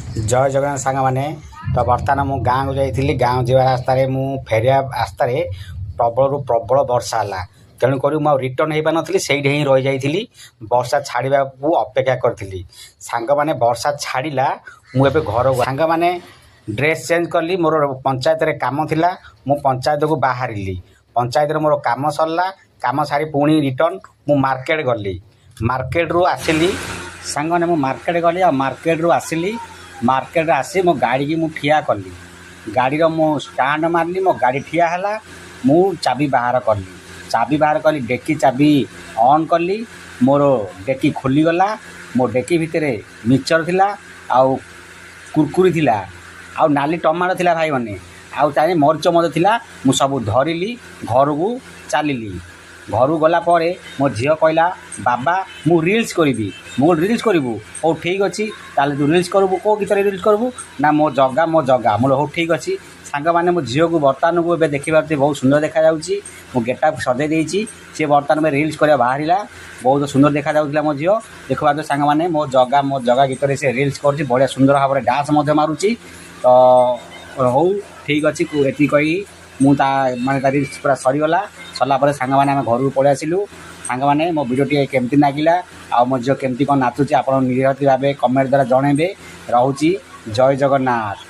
जय जगन्नाथ सांग मैंने तो बर्तमान मु गाँव को जाइली गाँव जा रास्त मु फेरिया रास्त प्रबल प्रबल वर्षा है तेणुक रिटर्न हो पार नी से ही रही जाइली वर्षा छाड़ा को अपेक्षा करी सांग मैंने वर्षा छाड़ा मुझे घर सांग मैंने ड्रेस चेंज कली मोर पंचायत रे काम थिला मु पंचायत को बाहरी पंचायत रे मोर काम सरला काम सारी पुणी रिटर्न मु मार्केट गली मार्केट रू आसिली सांग मैंने मार्केट गली आ मार्केट रू आसिली मार्केट आसी मो गाड़ी की मुझे ठिया कली गाड़ी मो स्टाण्ड मारली मो गाड़ी ठिया है मु चाबी बाहर कली डेकी चाबी ऑन कली मोर डेकी खोलीगला मो डेकी भितर मिक्सचर थिला आउ कुरकुरी थिला आउ नाली टमाटो थिला भाई मैंने आउ ताने मरीच मत थिला मु सब धरिली घर को चलिली घर गला परे मो झील कहला बाबा मु रील्स करी मु रील्स करूँ हो ठीक अच्छी ताले तू रील्स करूँ कौ गीत रील्स करूँ ना मो जगा मोर हो ठीक अच्छी सांग मैंने मो झील को बर्तमान को देखा बहुत सुंदर देखा मो गेटअप सजे देती सी बर्तमान में रील्स कर बाहर बहुत सुंदर देखा मो झील देखा सांग मैंने मो जगा गीत से रील्स कर बढ़िया सुंदर भाव में डांस मारुची तो हो ठीक अच्छी ये कही माने रील्स पूरा सरीगला सरला सांग मैंने आम घर को पलि आसिलु सांग मैंने मो वीडियो केमती लगिला आ मो झील केमती कौन नाचुची आप निहाती भाव कमेंट द्वारा जनइबे रोची जय जगन्नाथ।